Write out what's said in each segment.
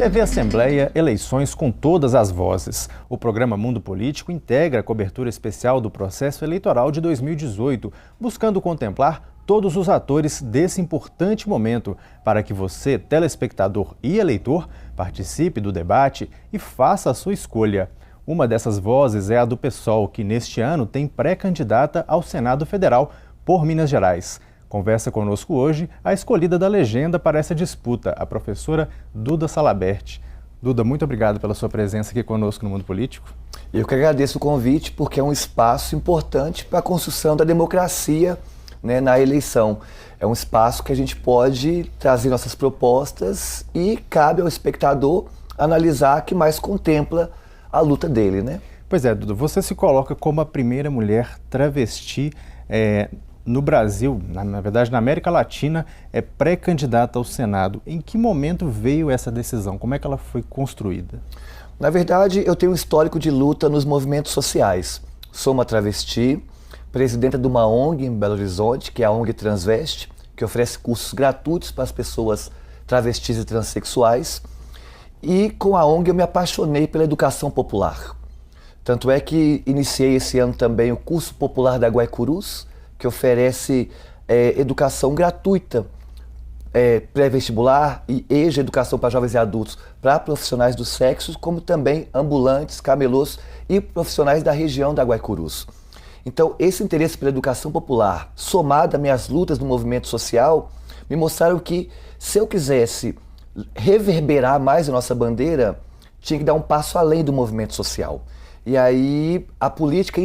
TV Assembleia, eleições com todas as vozes. O programa Mundo Político integra a cobertura especial do processo eleitoral de 2018, buscando contemplar todos os atores desse importante momento, para que você, telespectador e eleitor, participe do debate e faça a sua escolha. Uma dessas vozes é a do PSOL, que neste ano tem pré-candidata ao Senado Federal por Minas Gerais. Conversa conosco hoje a escolhida da legenda para essa disputa, a professora Duda Salabert. Duda, muito obrigado pela sua presença aqui conosco no Mundo Político. Eu que agradeço o convite, porque é um espaço importante para a construção da democracia, né, na eleição. É um espaço que a gente pode trazer nossas propostas e cabe ao espectador analisar que mais contempla a luta dele, né? Pois é, Duda, você se coloca como a primeira mulher travesti no Brasil, na verdade na América Latina, é pré-candidata ao Senado. Em que momento veio essa decisão? Como é que ela foi construída? Na verdade, eu tenho um histórico de luta nos movimentos sociais. Sou uma travesti, presidenta de uma ONG em Belo Horizonte, que é a ONG Transveste, que oferece cursos gratuitos para as pessoas travestis e transexuais. E com a ONG eu me apaixonei pela educação popular. Tanto é que iniciei esse ano também o curso popular da Guaicurus, que oferece educação gratuita, pré-vestibular e EJA, educação para jovens e adultos, para profissionais do sexo, como também ambulantes, camelôs e profissionais da região da Guaicurus. Então, esse interesse pela educação popular, somado às minhas lutas no movimento social, me mostraram que, se eu quisesse reverberar mais a nossa bandeira, tinha que dar um passo além do movimento social. E aí, a política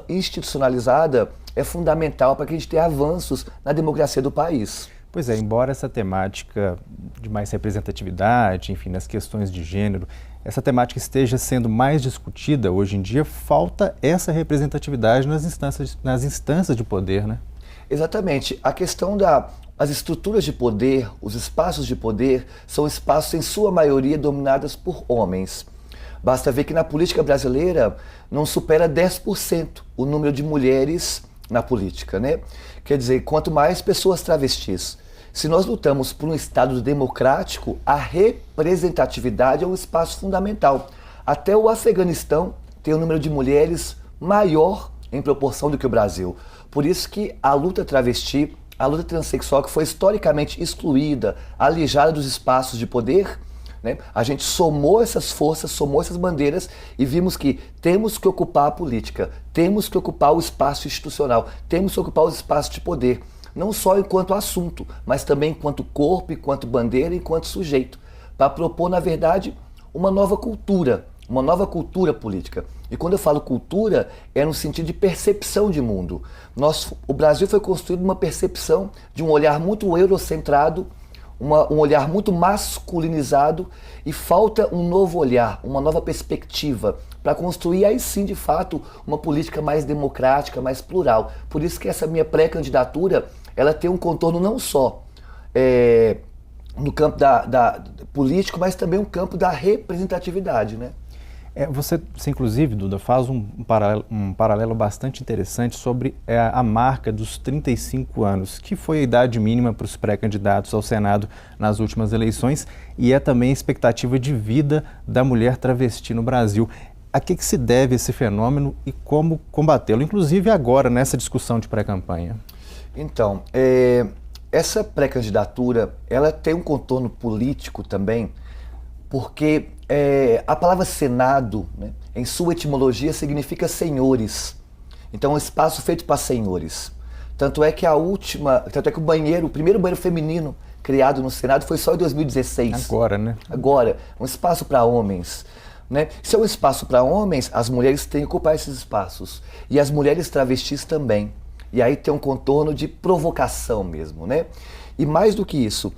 institucionalizada é fundamental para que a gente tenha avanços na democracia do país. Pois é, embora essa temática de mais representatividade, enfim, nas questões de gênero, essa temática esteja sendo mais discutida hoje em dia, falta essa representatividade nas instâncias de poder, né? Exatamente. A questão das estruturas de poder, os espaços de poder, são espaços, em sua maioria, dominados por homens. Basta ver que na política brasileira não supera 10% o número de mulheres na política, né? Quer dizer, quanto mais pessoas travestis. Se nós lutamos por um Estado democrático, a representatividade é um espaço fundamental. Até o Afeganistão tem um número de mulheres maior em proporção do que o Brasil. Por isso que a luta travesti, a luta transexual, que foi historicamente excluída, alijada dos espaços de poder, né? A gente somou essas forças, somou essas bandeiras e vimos que temos que ocupar a política, temos que ocupar o espaço institucional, temos que ocupar os espaços de poder, não só enquanto assunto, mas também enquanto corpo, enquanto bandeira, enquanto sujeito, para propor, na verdade, uma nova cultura política. E quando eu falo cultura, é no sentido de percepção de mundo. O Brasil foi construído numa percepção de um olhar muito eurocentrado, um olhar muito masculinizado, e falta um novo olhar, uma nova perspectiva para construir aí sim, de fato, uma política mais democrática, mais plural. Por isso que essa minha pré-candidatura, ela tem um contorno não só no campo da político, mas também um campo da representatividade, né? Você, inclusive, Duda, faz um paralelo bastante interessante sobre a marca dos 35 anos, que foi a idade mínima para os pré-candidatos ao Senado nas últimas eleições, e é também a expectativa de vida da mulher travesti no Brasil. A que se deve esse fenômeno e como combatê-lo, inclusive agora, nessa discussão de pré-campanha? Então, essa pré-candidatura, ela tem um contorno político também, porque a palavra Senado, né, em sua etimologia, significa senhores. Então é um espaço feito para senhores. Tanto é que o primeiro banheiro feminino criado no Senado foi só em 2016. Agora, né? Agora, um espaço para homens. Né? Se é um espaço para homens, as mulheres têm que ocupar esses espaços. E as mulheres travestis também. E aí tem um contorno de provocação mesmo, né? E mais do que isso,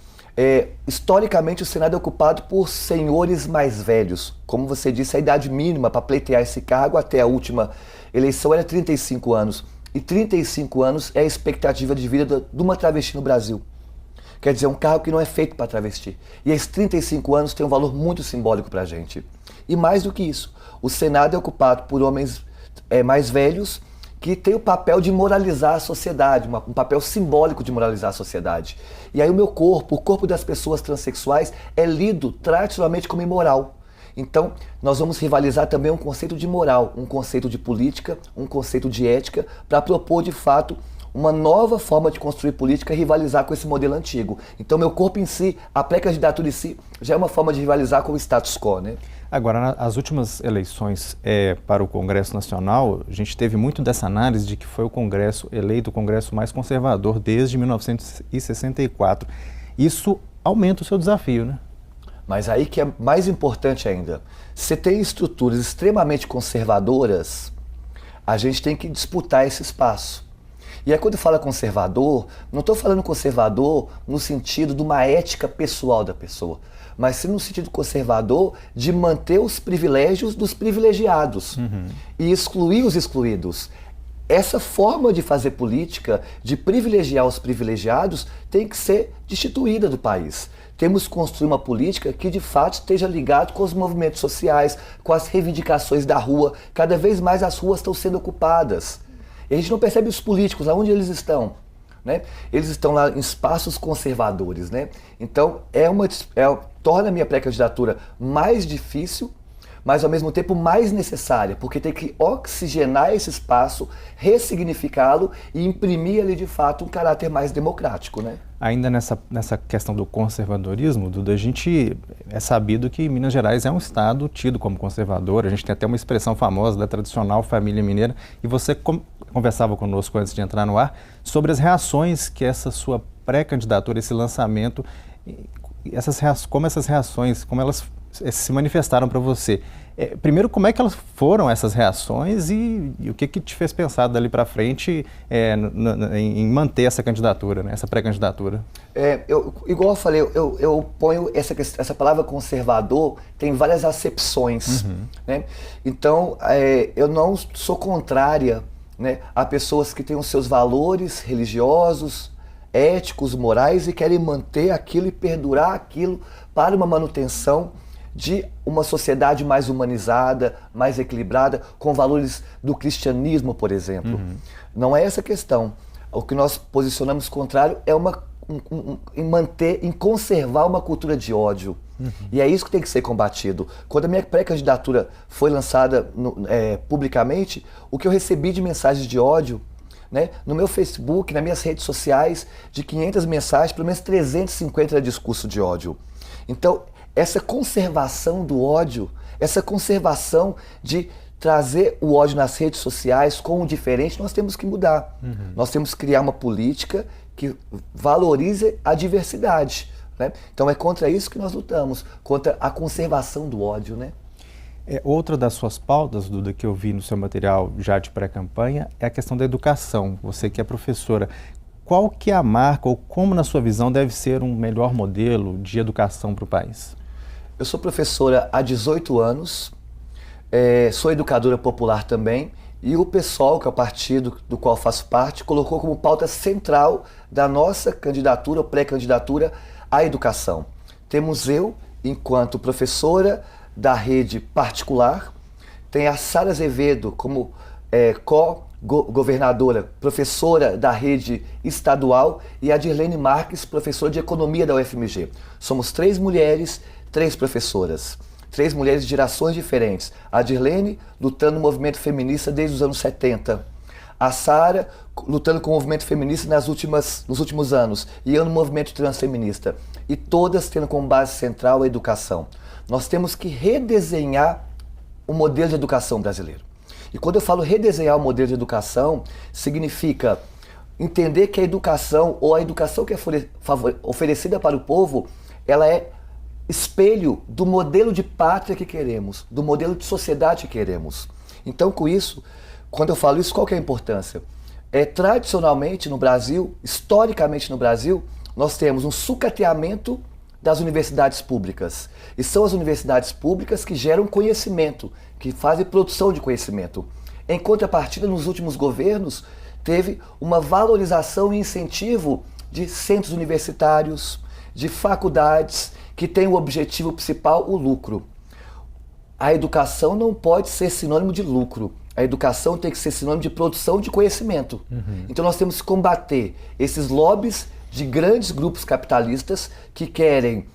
historicamente o Senado é ocupado por senhores mais velhos. Como você disse, a idade mínima para pleitear esse cargo até a última eleição era 35 anos. E 35 anos é a expectativa de vida de uma travesti no Brasil. Quer dizer, um cargo que não é feito para travesti. E esses 35 anos têm um valor muito simbólico para a gente. E mais do que isso, o Senado é ocupado por homens mais velhos, que tem o papel de moralizar a sociedade, um papel simbólico de moralizar a sociedade. E aí o corpo das pessoas transexuais é lido tradicionalmente como imoral. Então, nós vamos rivalizar também um conceito de moral, um conceito de política, um conceito de ética, para propor, de fato, uma nova forma de construir política e rivalizar com esse modelo antigo. Então, meu corpo em si, a pré-candidatura em si, já é uma forma de rivalizar com o status quo, né? Agora, as últimas eleições para o Congresso Nacional, a gente teve muito dessa análise de que foi o Congresso eleito o Congresso mais conservador desde 1964. Isso aumenta o seu desafio, né? Mas aí que é mais importante ainda, você tem estruturas extremamente conservadoras, a gente tem que disputar esse espaço. E aí quando fala conservador, não estou falando conservador no sentido de uma ética pessoal da pessoa, mas sim no sentido conservador de manter os privilégios dos privilegiados e excluir os excluídos. Essa forma de fazer política, de privilegiar os privilegiados, tem que ser destituída do país. Temos que construir uma política que de fato esteja ligada com os movimentos sociais, com as reivindicações da rua. Cada vez mais as ruas estão sendo ocupadas. E a gente não percebe os políticos, aonde eles estão, né? Eles estão lá em espaços conservadores, né? Então, torna a minha pré-candidatura mais difícil, mas ao mesmo tempo mais necessária, porque tem que oxigenar esse espaço, ressignificá-lo e imprimir ali de fato um caráter mais democrático, né? Ainda nessa questão do conservadorismo, Duda, a gente é sabido que Minas Gerais é um estado tido como conservador, a gente tem até uma expressão famosa da tradicional família mineira, e você conversava conosco antes de entrar no ar sobre as reações que essa sua pré-candidatura, esse lançamento, como essas reações, como elas se manifestaram para você. Primeiro, como é que elas foram essas reações e o que te fez pensar dali para frente em manter essa candidatura, né, essa pré-candidatura? Igual eu falei, eu ponho essa palavra conservador, tem várias acepções, né? Então, eu não sou contrária, né, a pessoas que têm os seus valores religiosos, éticos, morais e querem manter aquilo e perdurar aquilo para uma manutenção de uma sociedade mais humanizada, mais equilibrada, com valores do cristianismo, por exemplo. Não é essa a questão. O que nós posicionamos contrário é em conservar uma cultura de ódio. E é isso que tem que ser combatido. Quando a minha pré-candidatura foi lançada publicamente, o que eu recebi de mensagens de ódio, né, no meu Facebook, nas minhas redes sociais, de 500 mensagens, pelo menos 350 era discurso de ódio. Então, essa conservação do ódio, essa conservação de trazer o ódio nas redes sociais com o diferente, nós temos que mudar. Nós temos que criar uma política que valorize a diversidade, né? Então é contra isso que nós lutamos, contra a conservação do ódio, né? Outra das suas pautas, Duda, que eu vi no seu material já de pré-campanha, é a questão da educação. Você que é professora, qual que é a marca ou como, na sua visão, deve ser um melhor modelo de educação para o país? Eu sou professora há 18 anos, sou educadora popular também, e o PSOL, que é o partido do qual faço parte, colocou como pauta central da nossa candidatura ou pré-candidatura à educação. Temos eu, enquanto professora da rede particular, tem a Sara Azevedo como co-governadora, professora da rede estadual, e a Dirlene Marques, professora de economia da UFMG. Somos 3 mulheres, 3 professoras. 3 mulheres de gerações diferentes. A Dirlene lutando no movimento feminista desde os anos 70. A Sara lutando com o movimento feminista nos últimos anos. E eu no movimento transfeminista. E todas tendo como base central a educação. Nós temos que redesenhar o modelo de educação brasileiro. E quando eu falo redesenhar o modelo de educação, significa entender que a educação, ou a educação que é oferecida para o povo, ela é espelho do modelo de pátria que queremos, do modelo de sociedade que queremos. Então, com isso, quando eu falo isso, qual que é a importância? Tradicionalmente no Brasil, historicamente no Brasil, nós temos um sucateamento das universidades públicas. E são as universidades públicas que geram conhecimento, que fazem produção de conhecimento. Em contrapartida, nos últimos governos, teve uma valorização e incentivo de centros universitários, de faculdades, que tem o objetivo principal, o lucro. A educação não pode ser sinônimo de lucro. A educação tem que ser sinônimo de produção de conhecimento. Então nós temos que combater esses lobbies de grandes grupos capitalistas que querem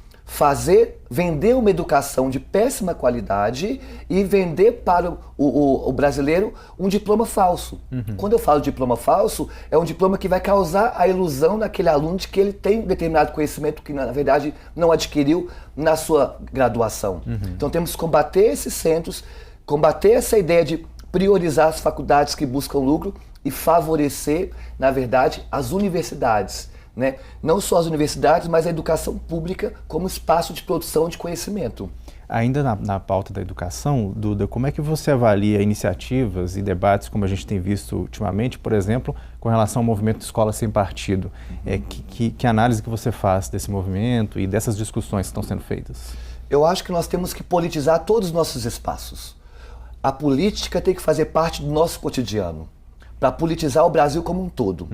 vender uma educação de péssima qualidade e vender para o brasileiro um diploma falso. Quando eu falo diploma falso, é um diploma que vai causar a ilusão naquele aluno de que ele tem um determinado conhecimento que, na verdade, não adquiriu na sua graduação. Então temos que combater esses centros, combater essa ideia de priorizar as faculdades que buscam lucro e favorecer, na verdade, as universidades. Né? Não só as universidades, mas a educação pública como espaço de produção de conhecimento. Ainda na pauta da educação, Duda, como é que você avalia iniciativas e debates como a gente tem visto ultimamente, por exemplo, com relação ao movimento Escola Sem Partido? Que análise que você faz desse movimento e dessas discussões que estão sendo feitas? Eu acho que nós temos que politizar todos os nossos espaços. A política tem que fazer parte do nosso cotidiano, para politizar o Brasil como um todo.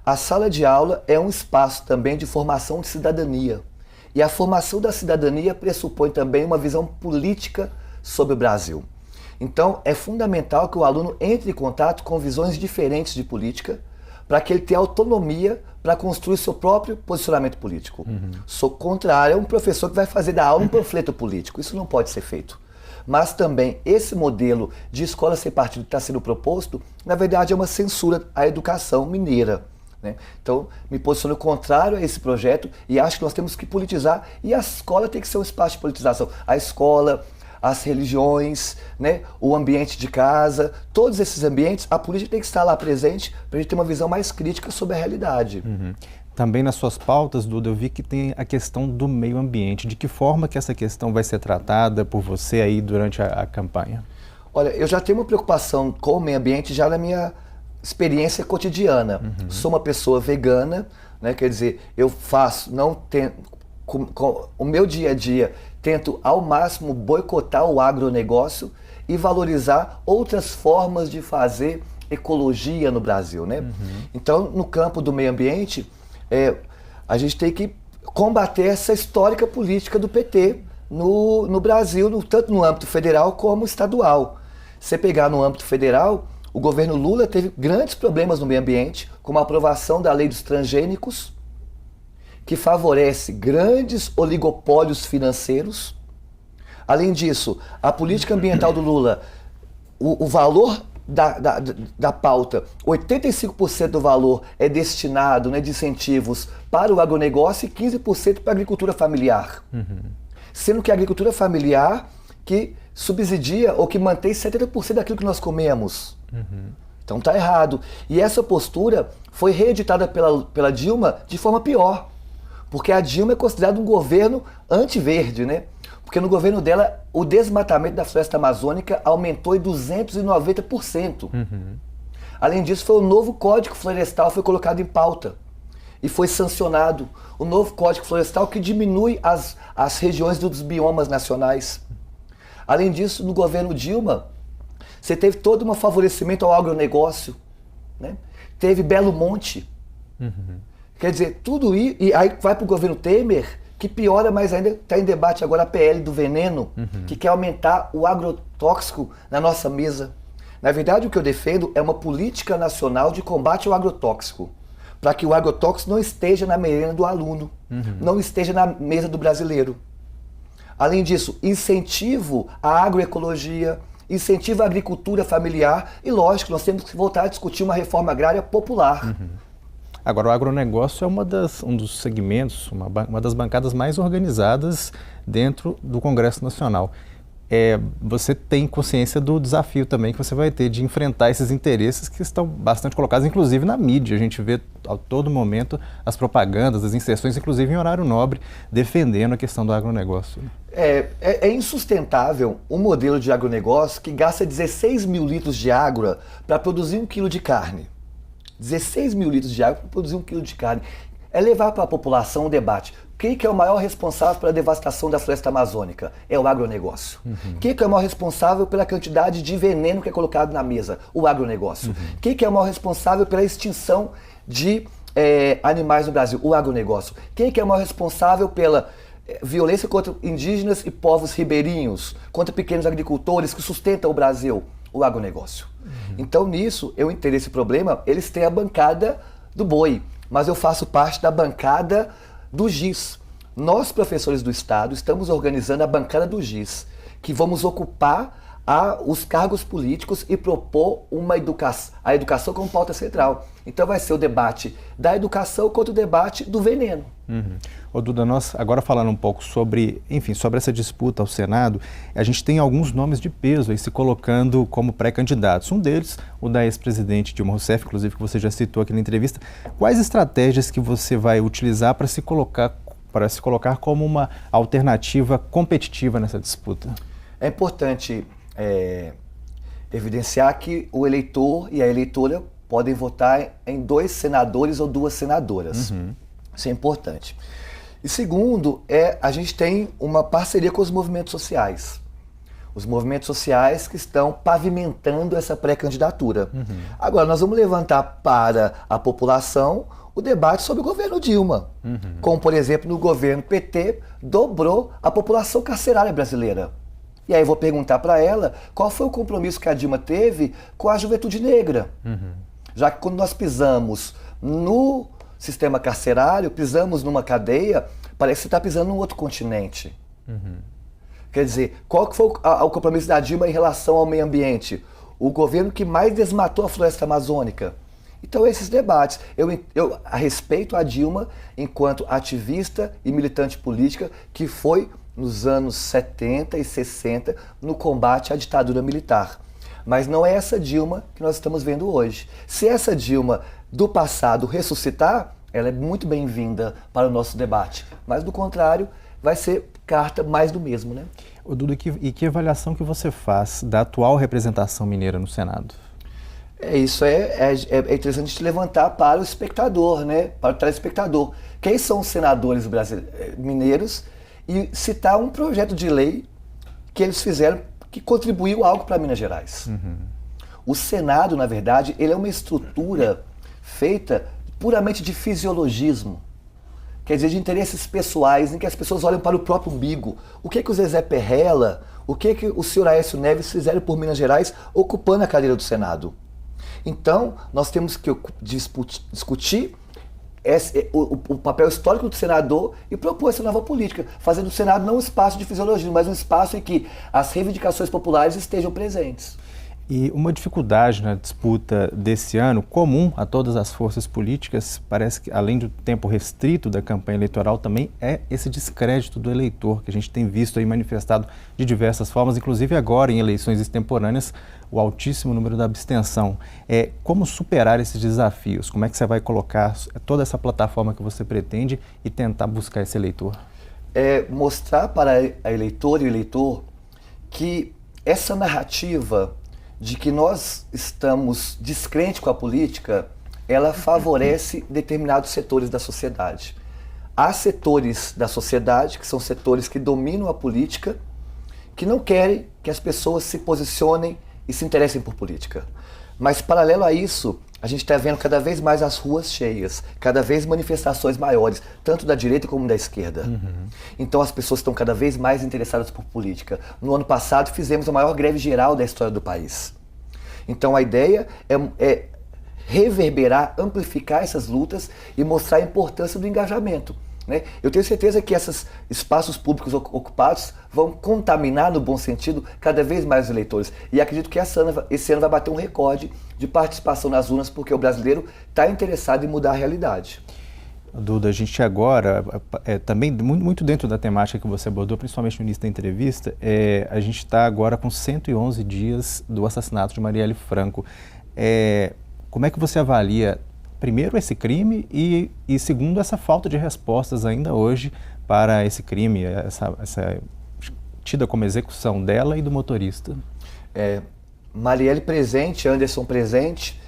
A sala de aula é um espaço também de formação de cidadania. E a formação da cidadania pressupõe também uma visão política sobre o Brasil. Então, é fundamental que o aluno entre em contato com visões diferentes de política, para que ele tenha autonomia para construir seu próprio posicionamento político. Sou contrário a um professor que vai fazer da aula um panfleto político. Isso não pode ser feito. Mas também esse modelo de escola sem partido que está sendo proposto, na verdade é uma censura à educação mineira. Né? Então, me posiciono contrário a esse projeto e acho que nós temos que politizar e a escola tem que ser um espaço de politização. A escola, as religiões, né? O ambiente de casa, todos esses ambientes, a política tem que estar lá presente para a gente ter uma visão mais crítica sobre a realidade. Também nas suas pautas, Duda, eu vi que tem a questão do meio ambiente. De que forma que essa questão vai ser tratada por você aí durante a campanha? Olha, eu já tenho uma preocupação com o meio ambiente já na minha experiência cotidiana. Sou uma pessoa vegana, né? Quer dizer, eu faço, com o meu dia a dia, tento ao máximo boicotar o agronegócio e valorizar outras formas de fazer ecologia no Brasil, né? Então, no campo do meio ambiente, a gente tem que combater essa histórica política do PT no Brasil, tanto no âmbito federal como estadual. Se pegar no âmbito federal, o governo Lula teve grandes problemas no meio ambiente, como a aprovação da lei dos transgênicos, que favorece grandes oligopólios financeiros. Além disso, a política ambiental do Lula, o valor da pauta, 85% do valor é destinado, né, de incentivos para o agronegócio e 15% para a agricultura familiar. Sendo que a agricultura familiar que subsidia ou que mantém 70% daquilo que nós comemos. Então tá errado. E essa postura foi reeditada pela Dilma de forma pior. Porque a Dilma é considerada um governo anti-verde, né? Porque no governo dela, o desmatamento da floresta amazônica aumentou em 290%. Além disso, foi o novo Código Florestal foi colocado em pauta e foi sancionado. O novo Código Florestal que diminui as regiões dos biomas nacionais. Além disso, no governo Dilma, você teve todo um favorecimento ao agronegócio, né? Teve Belo Monte. Quer dizer, tudo isso, e aí vai para o governo Temer, que piora mais ainda, está em debate agora a PL do veneno, que quer aumentar o agrotóxico na nossa mesa. Na verdade, o que eu defendo é uma política nacional de combate ao agrotóxico, para que o agrotóxico não esteja na merenda do aluno, não esteja na mesa do brasileiro. Além disso, incentivo à agroecologia, incentivo à agricultura familiar e, lógico, nós temos que voltar a discutir uma reforma agrária popular. Agora, o agronegócio é um dos segmentos, uma das bancadas mais organizadas dentro do Congresso Nacional. Você tem consciência do desafio também que você vai ter de enfrentar esses interesses que estão bastante colocados, inclusive na mídia. A gente vê a todo momento as propagandas, as inserções, inclusive em horário nobre, defendendo a questão do agronegócio. É insustentável um modelo de agronegócio que gasta 16 mil litros de água para produzir 1 quilo de carne. 16 mil litros de água para produzir 1 quilo de carne. É levar para a população um debate. Quem que é o maior responsável pela devastação da floresta amazônica? É o agronegócio. Quem que é o maior responsável pela quantidade de veneno que é colocado na mesa? O agronegócio. Quem que é o maior responsável pela extinção de animais no Brasil? O agronegócio. Quem que é o maior responsável pela violência contra indígenas e povos ribeirinhos, contra pequenos agricultores que sustentam o Brasil? O agronegócio. Então, nisso, eu entendo esse problema, eles têm a bancada do boi, mas eu faço parte da bancada do giz. Nós, professores do Estado, estamos organizando a bancada do giz, que vamos ocupar os cargos políticos e propor a educação como pauta central. Então vai ser o debate da educação contra o debate do veneno. Ô Duda, nós agora falando um pouco sobre essa disputa ao Senado, a gente tem alguns nomes de peso aí se colocando como pré-candidatos. Um deles, o da ex-presidente Dilma Rousseff, inclusive que você já citou aqui na entrevista. Quais estratégias que você vai utilizar para se colocar como uma alternativa competitiva nessa disputa? É importante evidenciar que o eleitor e a eleitora podem votar em 2 senadores ou 2 senadoras. Isso é importante. E segundo, a gente tem uma parceria com os movimentos sociais. Os movimentos sociais que estão pavimentando essa pré-candidatura. Agora, nós vamos levantar para a população o debate sobre o governo Dilma. Como, por exemplo, no governo PT, dobrou a população carcerária brasileira. E aí eu vou perguntar para ela qual foi o compromisso que a Dilma teve com a juventude negra. Já que quando nós pisamos no sistema carcerário, pisamos numa cadeia, parece que você está pisando num outro continente. Quer dizer, qual que foi o compromisso da Dilma em relação ao meio ambiente? O governo que mais desmatou a floresta amazônica. Então esses debates, eu respeito a Dilma enquanto ativista e militante política que foi nos anos 70 e 60 no combate à ditadura militar. Mas não é essa Dilma que nós estamos vendo hoje. Se essa Dilma do passado ressuscitar, ela é muito bem-vinda para o nosso debate. Mas do contrário, vai ser carta mais do mesmo, né? Ô Duda, e que avaliação que você faz da atual representação mineira no Senado? Isso é interessante de levantar para o espectador, né? Para o telespectador. Quem são os senadores mineiros? E citar um projeto de lei que eles fizeram que contribuiu algo para Minas Gerais. O Senado, na verdade, ele é uma estrutura feita puramente de fisiologismo. Quer dizer, de interesses pessoais, em que as pessoas olham para o próprio umbigo. O que o Zezé Perrella, o que o senhor Aécio Neves fizeram por Minas Gerais ocupando a cadeira do Senado? Então, nós temos que discutir o papel histórico do senador e propor essa nova política, fazendo o Senado não um espaço de fisiologismo, mas um espaço em que as reivindicações populares estejam presentes. E uma dificuldade na disputa desse ano, comum a todas as forças políticas, parece que além do tempo restrito da campanha eleitoral, também é esse descrédito do eleitor, que a gente tem visto aí manifestado de diversas formas, inclusive agora em eleições extemporâneas, o altíssimo número da abstenção. Como superar esses desafios? Como é que você vai colocar toda essa plataforma que você pretende e tentar buscar esse eleitor? Mostrar para a eleitora e o eleitor que essa narrativa de que nós estamos descrentes com a política, ela favorece determinados setores da sociedade. Há setores da sociedade, que são setores que dominam a política, que não querem que as pessoas se posicionem e se interessem por política. Mas, paralelo a isso, a gente está vendo cada vez mais as ruas cheias, cada vez manifestações maiores, tanto da direita como da esquerda. Então as pessoas estão cada vez mais interessadas por política. No ano passado fizemos a maior greve geral da história do país. Então a ideia é reverberar, amplificar essas lutas e mostrar a importância do engajamento, né? Eu tenho certeza que esses espaços públicos ocupados vão contaminar, no bom sentido, cada vez mais os eleitores. E acredito que esse ano vai bater um recorde de participação nas urnas, porque o brasileiro está interessado em mudar a realidade. Duda, a gente agora, também muito dentro da temática que você abordou, principalmente no início da entrevista, a gente está agora com 111 dias do assassinato de Marielle Franco. Como é que você avalia, primeiro, esse crime e segundo, essa falta de respostas ainda hoje para esse crime, essa tida como execução dela e do motorista? Marielle presente, Anderson presente,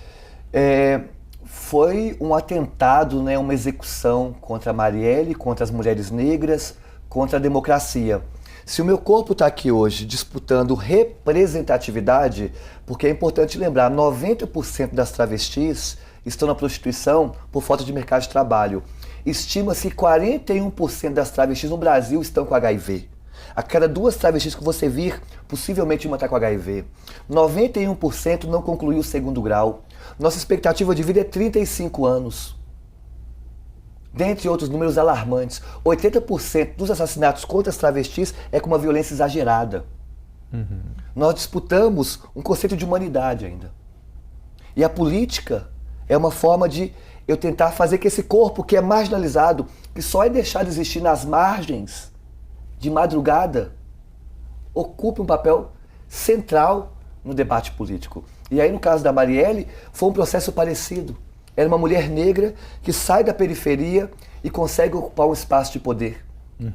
foi um atentado, né, uma execução contra a Marielle, contra as mulheres negras, contra a democracia. Se o meu corpo está aqui hoje disputando representatividade, porque é importante lembrar, 90% das travestis estão na prostituição por falta de mercado de trabalho. Estima-se que 41% das travestis no Brasil estão com HIV. A cada 2 travestis que você vir, possivelmente uma está com HIV. 91% não concluiu o 2º grau. Nossa expectativa de vida é 35 anos. Dentre outros números alarmantes, 80% dos assassinatos contra as travestis é com uma violência exagerada. Nós disputamos um conceito de humanidade ainda. E a política é uma forma de eu tentar fazer que esse corpo que é marginalizado, que só é deixado de existir nas margens, de madrugada, ocupe um papel central no debate político. E aí, no caso da Marielle, foi um processo parecido. Era uma mulher negra que sai da periferia e consegue ocupar um espaço de poder.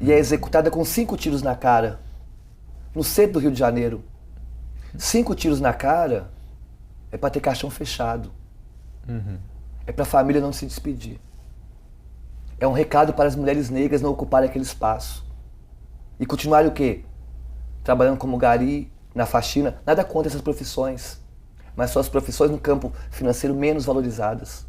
E é executada com 5 tiros na cara, no centro do Rio de Janeiro. 5 tiros na cara é para ter caixão fechado. É para a família não se despedir. É um recado para as mulheres negras não ocuparem aquele espaço. E continuarem o quê? Trabalhando como gari, na faxina. Nada contra essas profissões. Mas são as profissões no campo financeiro menos valorizadas.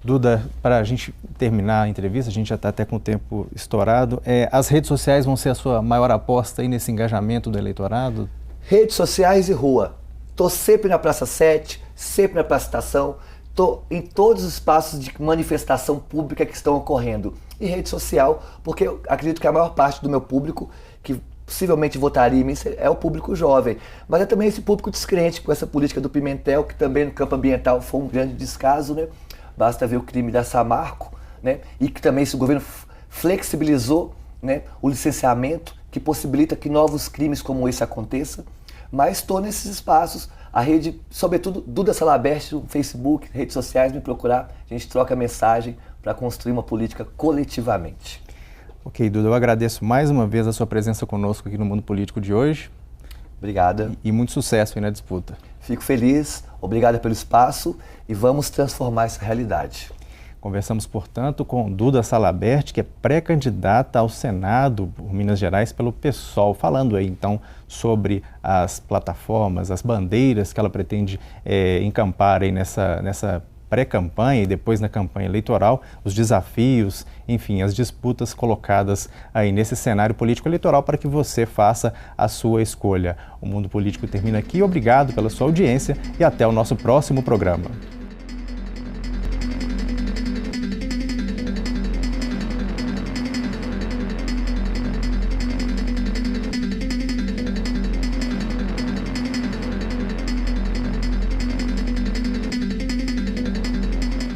Duda, para a gente terminar a entrevista, a gente já está até com o tempo estourado, as redes sociais vão ser a sua maior aposta aí nesse engajamento do eleitorado? Redes sociais e rua. Estou sempre na Praça 7, sempre na Praça Estação, estou em todos os espaços de manifestação pública que estão ocorrendo. E rede social, porque eu acredito que a maior parte do meu público, que possivelmente votaria em mim, é o público jovem. Mas é também esse público descrente, com essa política do Pimentel, que também no campo ambiental foi um grande descaso, né? Basta ver o crime da Samarco, né? E que também esse governo flexibilizou, né, o licenciamento, que possibilita que novos crimes como esse aconteçam. Mas estou nesses espaços, a rede, sobretudo Duda Salabert, no Facebook, redes sociais, me procurar, a gente troca mensagem para construir uma política coletivamente. Ok, Duda, eu agradeço mais uma vez a sua presença conosco aqui no Mundo Político de hoje. Obrigada. E muito sucesso aí na disputa. Fico feliz, obrigado pelo espaço e vamos transformar essa realidade. Conversamos, portanto, com Duda Salabert, que é pré-candidata ao Senado por Minas Gerais pelo PSOL, falando aí então sobre as plataformas, as bandeiras que ela pretende encampar aí nessa pré-campanha e depois na campanha eleitoral, os desafios, enfim, as disputas colocadas aí nesse cenário político eleitoral para que você faça a sua escolha. O Mundo Político termina aqui, obrigado pela sua audiência e até o nosso próximo programa.